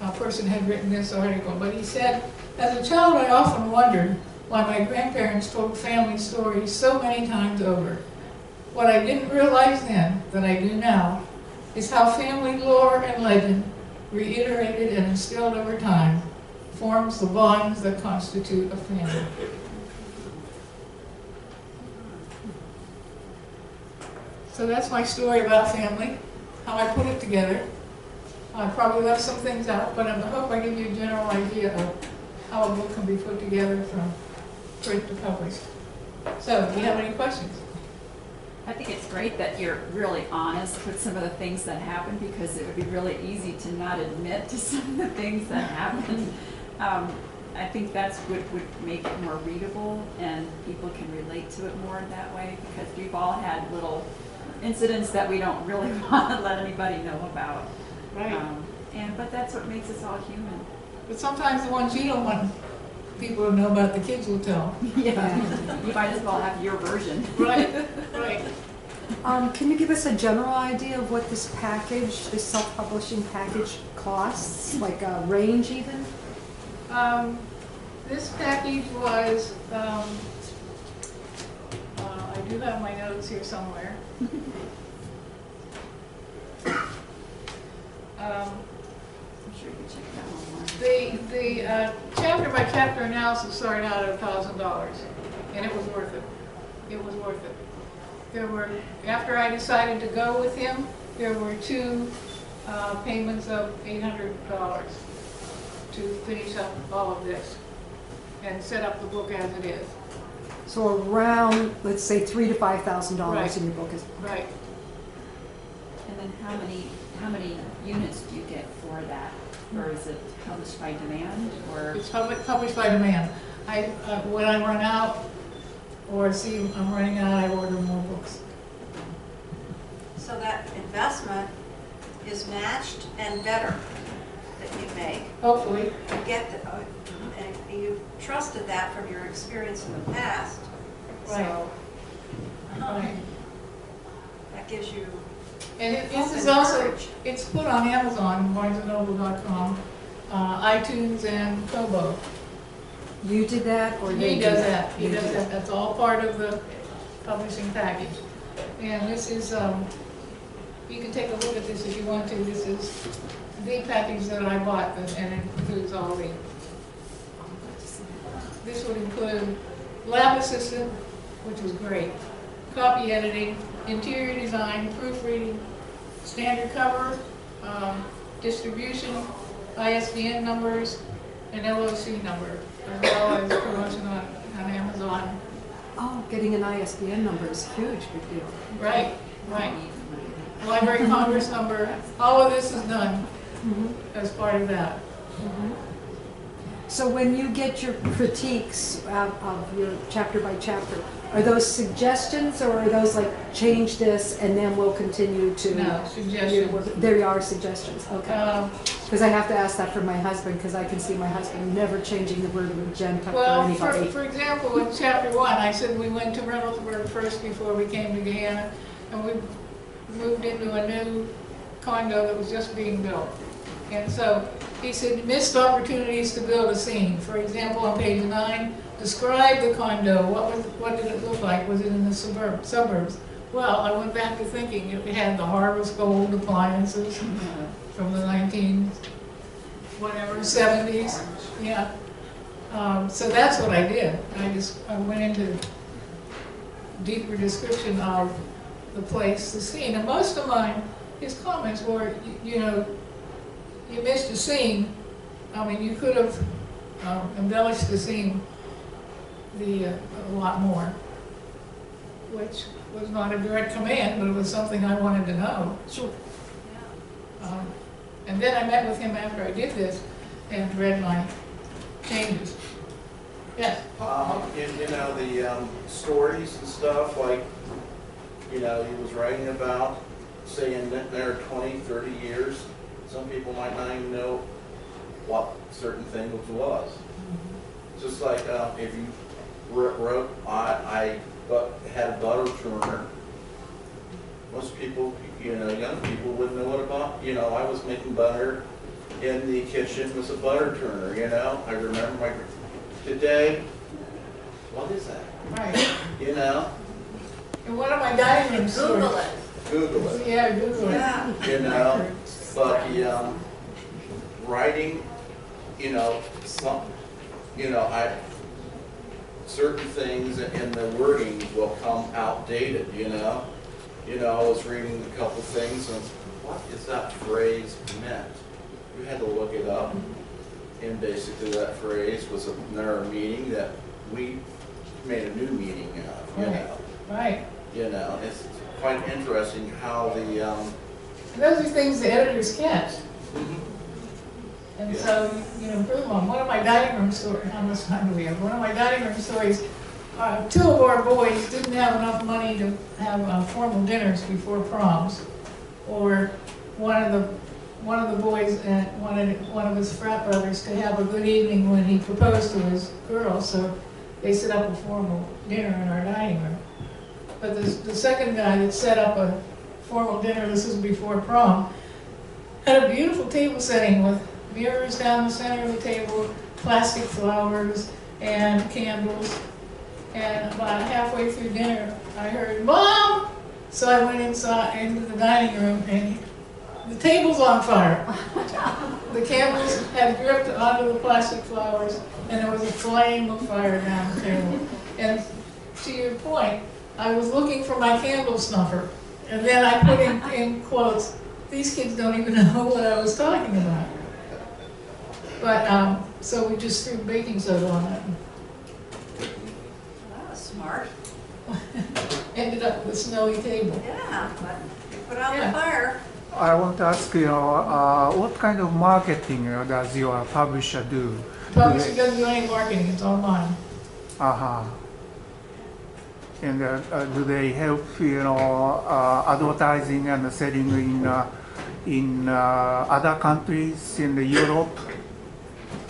A person had written this article, but he said, as a child I often wondered why my grandparents told family stories so many times over. What I didn't realize then, that I do now, is how family lore and legend, reiterated and instilled over time, forms the bonds that constitute a family. So that's my story about family, how I put it together. I probably left some things out, but I hope I give you a general idea of how a book can be put together from print to published. So, do you have any questions? I think it's great that you're really honest with some of the things that happen, because it would be really easy to not admit to some of the things that happen. I think that's what would make it more readable, and people can relate to it more that way, because we've all had little incidents that we don't really want to let anybody know about. Right. But that's what makes us all human. But sometimes the ones you don't want people to know about, the kids will tell. Yeah. You might as well have your version. Right, right. Can you give us a general idea of what this package, this self-publishing package costs, like a range even? This package was, I do have my notes here somewhere. I'm sure you can check that one more. The chapter by chapter analysis started out at $1,000, and it was worth it. It was worth it. There were, after I decided to go with him, there were 2 payments of $800 to finish up all of this and set up the book as it is. So around, let's say, $3,000 to $5,000 Right. in your book is. Right. And then how many units do you get for that? Or is it published by demand, or? It's published by demand. When I run out, or see I'm running out, I order more books. So that investment is matched and better that you make. Hopefully. You get and you trusted that from your experience in the past. Right. So Right. that gives you. And this is also, it's put on Amazon, BarnesandNoble.com, iTunes, and Kobo. You did that, or they He did does that. He They does did that. That's all part of the publishing package. And this is, you can take a look at this if you want to. This is the package that I bought, and it includes all the. This would include lab assistant, which was great, copy editing, interior design, proofreading, standard cover, distribution, ISBN numbers, and LOC number, as well as promotion on Amazon. Oh, getting an ISBN number is huge, big deal. Right, right. Library of Congress number, all of this is done as part of that. So when you get your critiques of your chapter by chapter, are those suggestions, or are those like, change this and then we'll continue to? No, suggestions. There are suggestions, okay. Because I have to ask that for my husband, because I can see my husband never changing the word of magenta for Well, anybody. for example, in chapter 1, I said we went to Reynoldsburg first before we came to Gahanna, and we moved into a new condo that was just being built. And so he said, missed opportunities to build a scene. For example, on page 9, describe the condo. What did it look like? Was it in the suburbs? Well, I went back to thinking it had the Harvest Gold appliances from the 70s. Yeah. So that's what I did. I went into deeper description of the place, the scene. And most of his comments were, you know, you missed a scene. I mean, you could have embellished the scene a lot more, which was not a direct command, but it was something I wanted to know. Sure. And then I met with him after I did this and read my changes. Yes? You know, the stories and stuff, like, you know, he was writing about, say, in there 20, 30 years, some people might not even know what certain things was. Just like if you wrote, I had a butter churner. Most people, you know, young people wouldn't know what about, you know, I was making butter in the kitchen with a butter churner, you know. I remember today, what is that? Right. You know? And one of my dining room stories. Google it. Google it. Yeah, Google it. Yeah. You know, but the writing, you know, certain things in the wording will come outdated, you know. you know, I was reading a couple things and what is that phrase meant? We had to look it up, and basically that phrase was another meaning that we made a new meaning of, you know. Right. You know, it's quite interesting how the, Those are things the editors catch. And so, you know, improve on. One of my dining room stories, how much time do we have? One of my dining room stories, two of our boys didn't have enough money to have formal dinners before proms. Or one of the boys wanted one of his frat brothers to have a good evening when he proposed to his girl, so they set up a formal dinner in our dining room. But the second guy that set up a formal dinner, this was before prom, had a beautiful table setting with mirrors down the center of the table, plastic flowers, and candles. And about halfway through dinner, I heard, "Mom!" So I went inside into the dining room, and the table's on fire. The candles had dripped onto the plastic flowers, and there was a flame of fire down the table. And to your point, I was looking for my candle snuffer, and then I put in quotes, "These kids don't even know what I was talking about." But, so we just threw baking soda on it. That was smart. Ended up with a snowy table. Yeah, but you put out the fire. I want to ask you, what kind of marketing does your publisher do? Publisher doesn't do any marketing, it's all mine. Uh-huh. And do they help, you know, advertising and selling in other countries in Europe?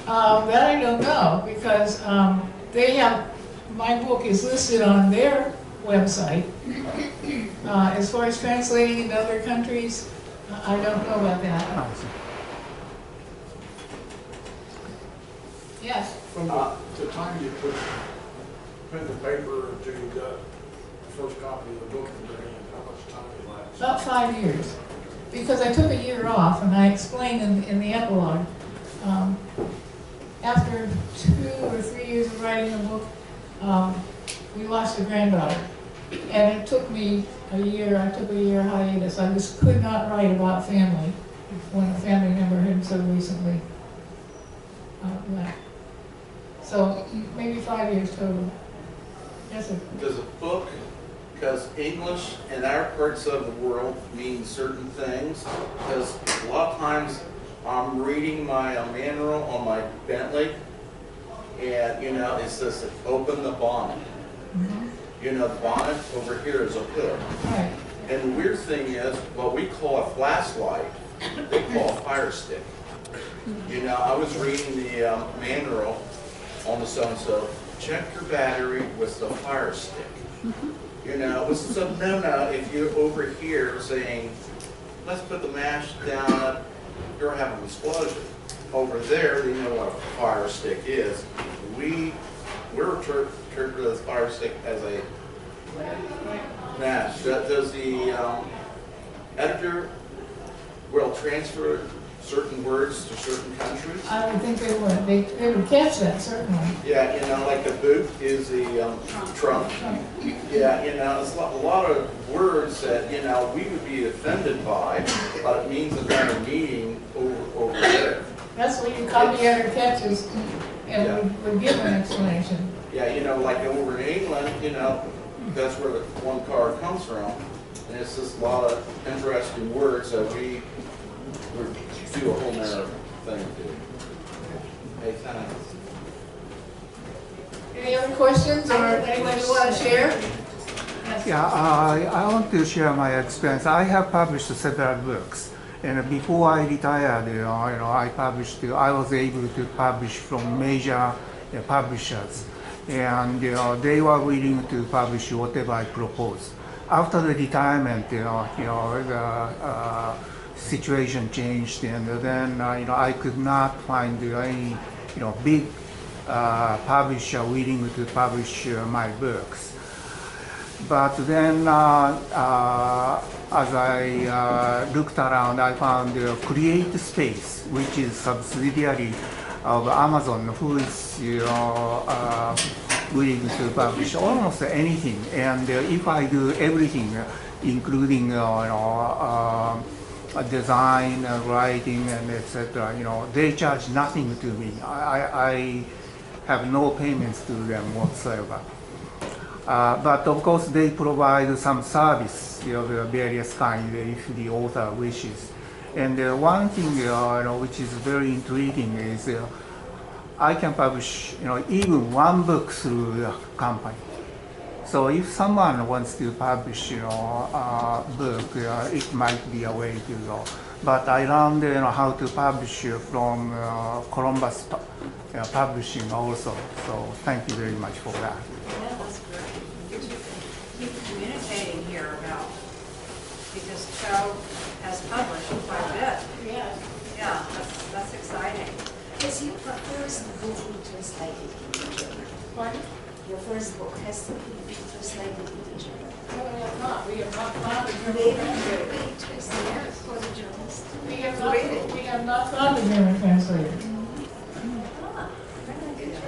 That I don't know, because they have, my book is listed on their website. As far as translating into other countries, I don't know about that. Yes? From the time you put pen to paper until you got the first copy of the book in your hand, how much time did it last? About 5 years, because I took a year off, and I explained in the epilogue. After 2 or 3 years of writing the book, we lost a granddaughter. And it took me a year, I took a year hiatus. I just could not write about family when a family member had so recently left. So maybe 5 years total. Yes, sir. Does a book, because English in our parts of the world means certain things, because a lot of times I'm reading my manual on my Bentley, and you know, it says open the bonnet. You know, the bonnet over here is a hood. Right. And the weird thing is, what we call a flashlight, they call a fire stick. You know, I was reading the manual on the so-and-so, check your battery with the fire stick. You know, it was a no-no if you're over here saying, let's put the mash down, you're having an explosion. Over there, they know what a fire stick is. We're interpreting this fire stick as a mash. Does the editor will transfer certain words to certain countries? I would think they would. They would catch that, certainly. Yeah, you know, like the boot is the trunk. Yeah, you know, it's a lot of words that, you know, we would be offended by, but it means another meaning over there. That's what your copy editor catches and would give an explanation. Yeah, you know, like over in England, you know, that's where the one card comes from. And it's just a lot of interesting words that we do a whole nother thing to. Hey, thanks. Any other questions or anyone you want to share? Yes. Yeah, I want to share my experience. I have published several books. And before I retired, I was able to publish from major publishers, and they were willing to publish whatever I proposed. After the retirement, the situation changed, and then I could not find any big publisher willing to publish my books. But then, as I looked around, I found Create Space, which is subsidiary of Amazon, who is willing to publish almost anything. And if I do everything, including design, writing, and etc. They charge nothing to me. I have no payments to them whatsoever. But of course, they provide some service of various kinds if the author wishes. And one thing which is very intriguing is I can publish even one book through the company. So if someone wants to publish a book, it might be a way to go. But I learned how to publish from Columbus Publishing also. So thank you very much for that. Yeah, that's great. You two keep communicating here about, because Joe has published quite a bit. Yeah. Yeah, that's exciting. Is your first book translated into German? Pardon? Your first book has to be translated into German. No, we have not. We have not found a German Maybe translator. we translate for the Germans. We have not found a German translator. Ah, very good.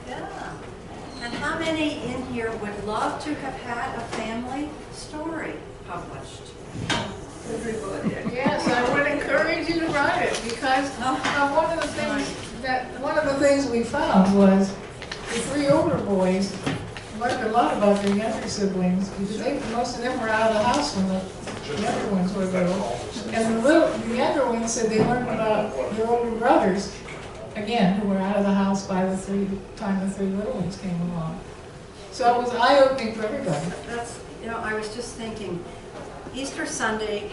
Yeah. And how many in here would love to have had a family story published? Everybody. Yes, I would encourage you to write it because one of the things we found was the three older boys learned a lot about their younger siblings because most of them were out of the house when the younger ones were little. And the younger ones said they learned about their older brothers, again, who were out of the house by the time the three little ones came along. So it was eye-opening for everybody. That's, I was just thinking, Easter Sunday,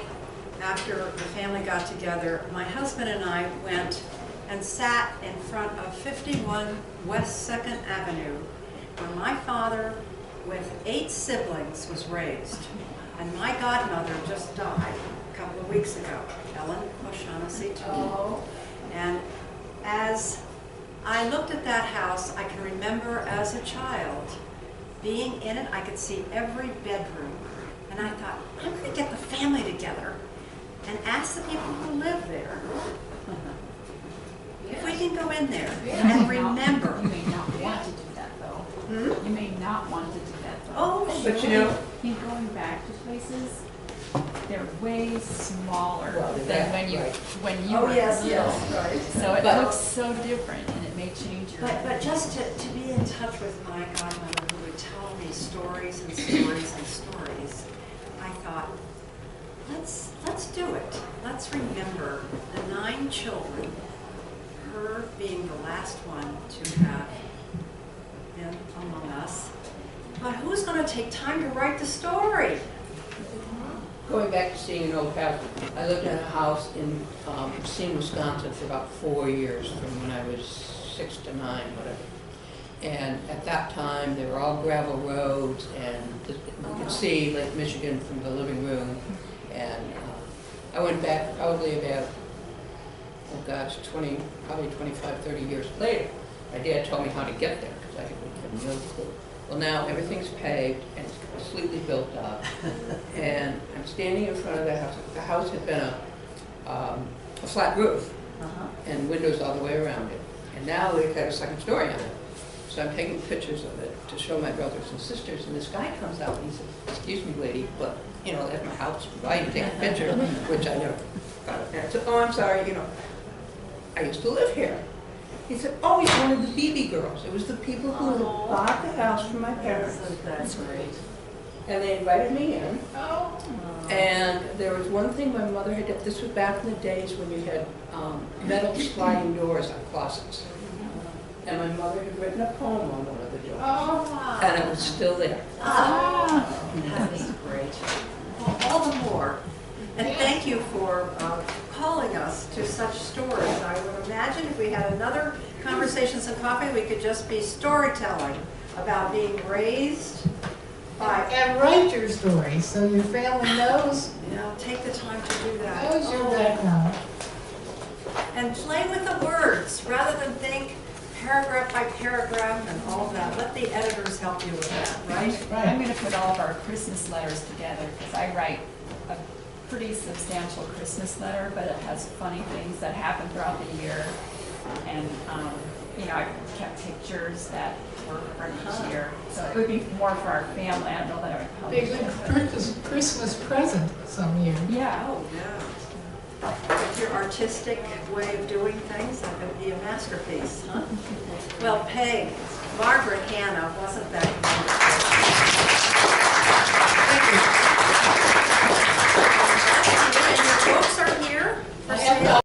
after the family got together, my husband and I went and sat in front of 51 West 2nd Avenue, where my father, with 8 siblings, was raised. And my godmother just died a couple of weeks ago, Ellen O'Shaughnessy too. Oh. And as I looked at that house, I can remember as a child being in it. I could see every bedroom. And I thought, I'm going to get the family together and ask the people who live there if we can go in there and remember. You may not want to do that, though. You may not want to do that, though. Oh, But Keep going back to places, they're way smaller Well, than when you Oh, were yes, little. yes, right. So it But- looks so different, and it may change your. But just to be in touch with my godmother who would tell me stories and stories and stories, I thought, let's do it. Let's remember the 9 children, her being the last one to have been among us. But who's going to take time to write the story? Going back to seeing an old house, I lived in a house in Racine, Wisconsin for about 4 years, from when I was 6 to 9, whatever. And at that time, they were all gravel roads, and you could see Lake Michigan from the living room. And I went back probably about, oh gosh, probably 25, 30 years later. My dad told me how to get there, because I had no clue. Well, now everything's paved and it's completely built up. And I'm standing in front of the house. The house had been a flat roof and windows all the way around it. And now they've got a second story on it. So I'm taking pictures of it to show my brothers and sisters. And this guy comes out and he says, "Excuse me, lady, but that's my house. Why you take a picture?" Which I never got. And I said, "Oh, I'm sorry, I used to live here." He said, "Oh, he's one of the BB girls." It was the people who bought the house from my parents. That's great. And they invited me in. Oh. And there was one thing my mother had done. This was back in the days when you had metal sliding doors on closets. And my mother had written a poem on one of the doors. Oh. And it was still there. That is great. Well, all the more. And thank you for calling us to such stories. I would imagine if we had another Conversations and Coffee, we could just be storytelling about being raised by... And write your story so your family knows. Take the time to do that. Knows your background. And play with the words rather than think paragraph by paragraph and all that. Let the editors help you with that, right? I'm going to put all of our Christmas letters together, because I write a pretty substantial Christmas letter, but it has funny things that happen throughout the year. And you know, I kept pictures that were from each year. So it would be more for our family. I don't know that I would publish Big it. Christmas present some year. Yeah. Oh, yeah. With your artistic way of doing things, that would be a masterpiece, huh? Well, Peg, Margaret Hanna wasn't that wonderful.